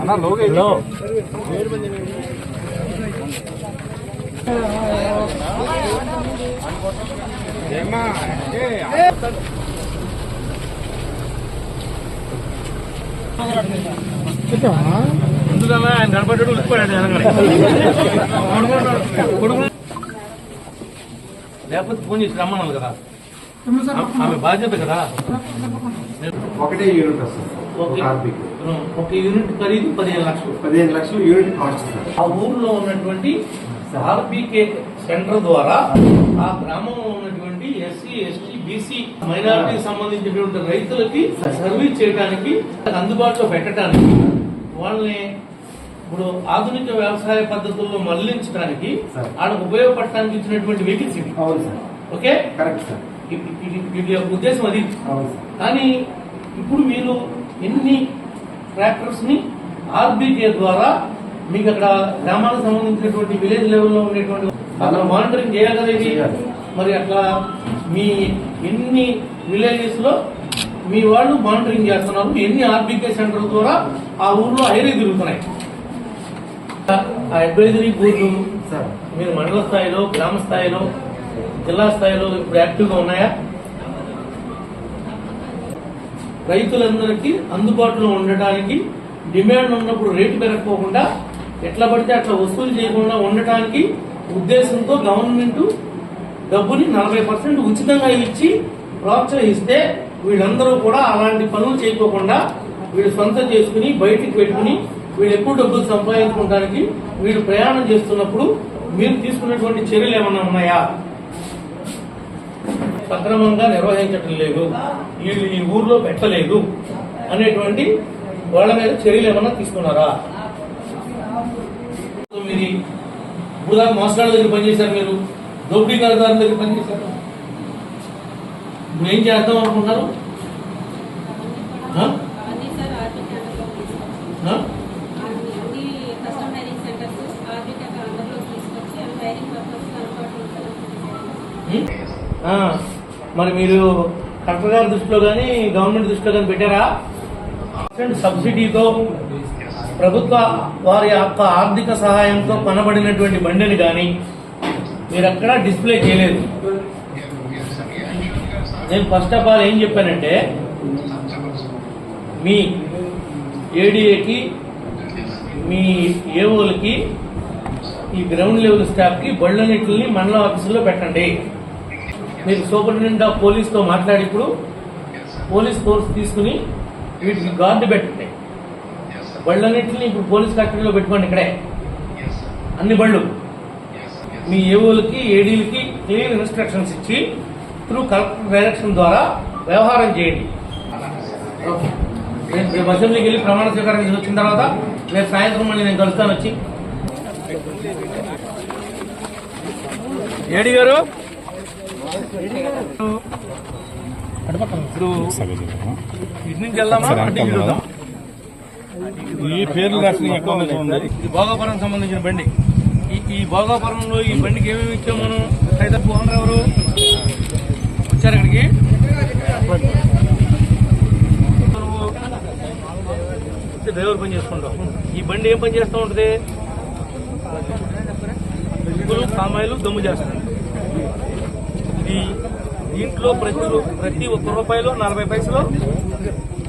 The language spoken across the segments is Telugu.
అన్నా లోగేలో ఏమా ముందుగా ఆయన కనపడ్డాడు ఉలిసిపోయాడు లేకపోతే ఫోన్ చేసి రమ్మన్నాను కదా, ఆమె బాధ్యత కదా. ఒకటే యూనిట్ వస్తుంది ఒక యూనిట్ ఖరీదు 15 లక్షలు. 15 లక్షలు యూనిట్ కాస్ట్. ఆ ఊర్లో ఉన్నటువంటి ఆర్బీకే సెంటర్ ద్వారా ఆ గ్రామంలో ఉన్నటువంటి ఎస్సీ, ఎస్టీ, బీసీ మైనారిటీకి సంబంధించినటువంటి రైతులకి సర్వీస్ చేయడానికి అందుబాటులో పెట్టడానికి, వాళ్ళని ఇప్పుడు ఆధునిక వ్యవసాయ పద్ధతుల్లో మళ్లించడానికి వాళ్ళకు ఉపయోగపడటానికి ఇచ్చినటువంటి వెహికల్స్ ఇది. Okay, correct sir. ఇది ఉద్దేశం అది. కానీ ఇప్పుడు మీరు ఎన్ని ట్రాక్టర్స్ ని ఆర్బీకే ద్వారా మీకు అక్కడ గ్రామాలకు సంబంధించినటువంటి విలేజ్ లెవెల్లో ఉండేటువంటి అక్కడ మానిటరింగ్ చేయాలి కదా ఇది. మరి అట్లా మీ ఎన్ని విలేజెస్ లో మీ వాళ్ళు మానిటరింగ్ చేస్తున్నారు, ఎన్ని ఆర్బీకే సెంటర్ ద్వారా ఆ ఊర్లో ఐరీ తిరుగుతున్నాయి. ఆ అడ్వైజరీ బోర్డు మీరు మండల స్థాయిలో, గ్రామ స్థాయిలో, జిల్లా స్థాయిలో ఇప్పుడు యాక్టివ్ గా ఉన్నాయా? రైతులందరికీ అందుబాటులో ఉండటానికి, డిమాండ్ ఉన్నప్పుడు రేటు పెరగకోకుండా ఎట్లా పడితే అట్లా వసూలు చేయకుండా ఉండటానికి ఉద్దేశంతో గవర్నమెంట్ డబ్బుని 40% ఉచితంగా ఇచ్చి ప్రోత్సహిస్తే వీళ్ళందరూ కూడా అలాంటి పనులు చేయకోకుండా వీళ్ళు సొంతం చేసుకుని బయటికి పెట్టుకుని వీళ్ళు ఎక్కువ డబ్బులు సంపాదించుకోవడానికి వీళ్ళు ప్రయాణం చేస్తున్నప్పుడు మీరు తీసుకున్నటువంటి చర్యలు ఏమన్నా ఉన్నాయా? సక్రమంగా నిర్వహించటం లేదు, వీళ్ళు ఈ ఊర్లో పెట్టలేదు అనేటువంటి వాళ్ళ మీద చర్యలు ఏమన్నా తీసుకున్నారా? మీరు ఇప్పుడు దాకా మోసగాళ్ళ దగ్గర పనిచేశారు, మీరు దోపిడీదారుల దగ్గర పనిచేశారు. ఇప్పుడు ఏం చేద్దాం అనుకుంటున్నారు? మరి మీరు కలెక్టర్ గారి దృష్టిలో కానీ గవర్నమెంట్ దృష్టిలో కానీ పెట్టారా? సబ్సిడీతో ప్రభుత్వ వారి యొక్క ఆర్థిక సహాయంతో కొనబడినటువంటి బండిని కానీ మీరు అక్కడ డిస్ప్లే చేయలేదు. నేను ఫస్ట్ ఆఫ్ ఆల్ ఏం చెప్పానంటే, మీ ఏడీఏకి, మీ ఏఓలకి, ఈ గ్రౌండ్ లెవెల్ స్టాఫ్కి బళ్ళన్నింటిని మండల ఆఫీసుల్లో పెట్టండి. మీరు సూపరింటెండెంట్ ఆఫ్ పోలీస్తో మాట్లాడి ఇప్పుడు పోలీస్ ఫోర్స్ తీసుకుని వీటికి గార్డు పెట్టండి. బళ్ళన్నింటినీ ఇప్పుడు పోలీస్ కస్టడీలో పెట్టుకోండి. ఇక్కడే అన్ని బళ్ళు మీ ఏఓలకి, ఏడీలకి క్లియర్ ఇన్స్ట్రక్షన్స్ ఇచ్చి త్రూ కలెక్టర్ డైరెక్షన్ ద్వారా వ్యవహారం చేయండి. రేపు అసెంబ్లీకి వెళ్ళి ప్రమాణ స్వీకారం చేసి వచ్చిన తర్వాత రేపు సాయంత్రం మళ్ళీ నేను కలుస్తాను వచ్చి. ఏడీ గారు ఇప్పుడు ఇటు నుంచి వెళ్దామా? ఈ పేర్లు రాసిన ఎక్కువ ఉంది. ఇది భోగాపురం సంబంధించిన బండి. ఈ భోగాపురంలో ఈ బండికి ఏమేమి ఇచ్చాము మనం? అయితే ఓనర్ ఎవరు వచ్చారు ఇక్కడికి? డ్రైవర్ పని చేసుకుంటాం. ఈ బండి ఏం పని చేస్తూ ఉంటుంది? ఉప్పులు, కామాయిలు దమ్ము చేస్తుంది. ఇది దీంట్లో ప్రతి ఒక్క రూపాయలు 40 పైసలు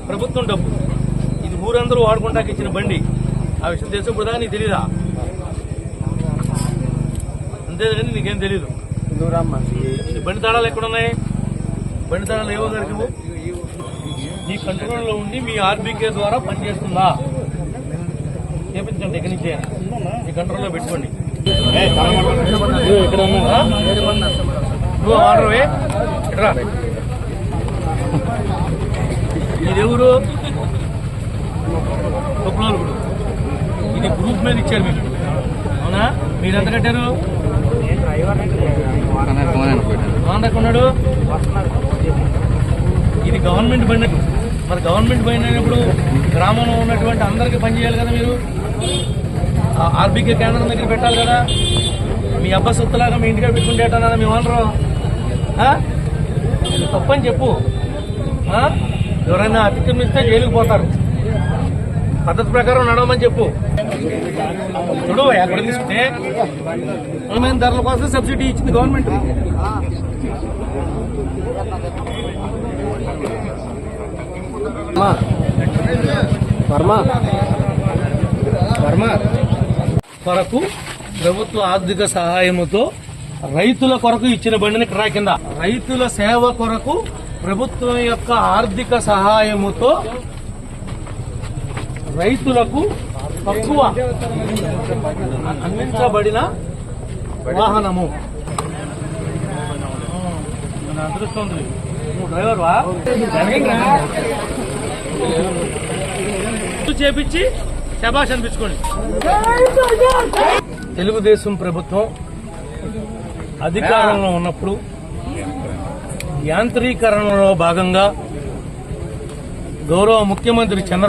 ప్రభుత్వం డబ్బు. ఇది ఊరందరూ వాడుకుంటాకి ఇచ్చిన బండి. ఆ విషయం తెలిసి ఇప్పుడు నీకు తెలీదా? అంతేగాని నీకేం తెలీదు. ఈ బండి తాళాలు ఎక్కడున్నాయి? బండి తాళాలు ఏవో గారికి మీ కంట్రోల్లో ఉండి మీ ఆర్బీకే ద్వారా పనిచేస్తుందా చేపించండి. ఎక్కడి నుంచి మీ కంట్రోల్లో పెట్టుకోండి. ఇక్కడ నువ్వు ఆర్డర్వే ఎట్రా. ఇదెవరు? ఇప్పుడు ఇది గ్రూప్ మీద ఇచ్చారు మీకు, అవునా? మీరు ఎంత కట్టారు? ఉన్నాడు. ఇది గవర్నమెంట్ బండి. మరి గవర్నమెంట్ బండి అయినప్పుడు గ్రామంలో ఉన్నటువంటి అందరికీ పనిచేయాలి కదా. మీరు ఆర్బీకే కేంద్రం దగ్గర పెట్టాలి కదా. మీ అబ్బా సొత్తులాగా మీ ఇంటికి పెట్టుకుంటేటన్నా మేము అనరు. తప్పని చెప్పు. ఎవరైనా అతిక్రమిస్తే జైలుకు పోతారు. పద్ధతి ప్రకారం నడవమని చెప్పు. చూడు ఎక్కడ తీసుకుంటే అన్యమైన ధరల కోసం సబ్సిడీ ఇచ్చింది గవర్నమెంట్. కొరకు ప్రభుత్వ ఆర్థిక సహాయముతో రైతుల కొరకు ఇచ్చిన బండిని కిరాయి కింద, రైతుల సేవ కొరకు ప్రభుత్వం యొక్క ఆర్థిక సహాయముతో రైతులకు తక్కువ అందించబడిన వాహనము. మన అదృష్టం ఉంది. నువ్వు డ్రైవర్ వా చేపించి శభాష్ అనిపించుకోండి. తెలుగుదేశం ప్రభుత్వం అధికారంలో ఉన్నప్పుడు యాంత్రీకరణలో భాగంగా గౌరవ ముఖ్యమంత్రి చంద్రబాబు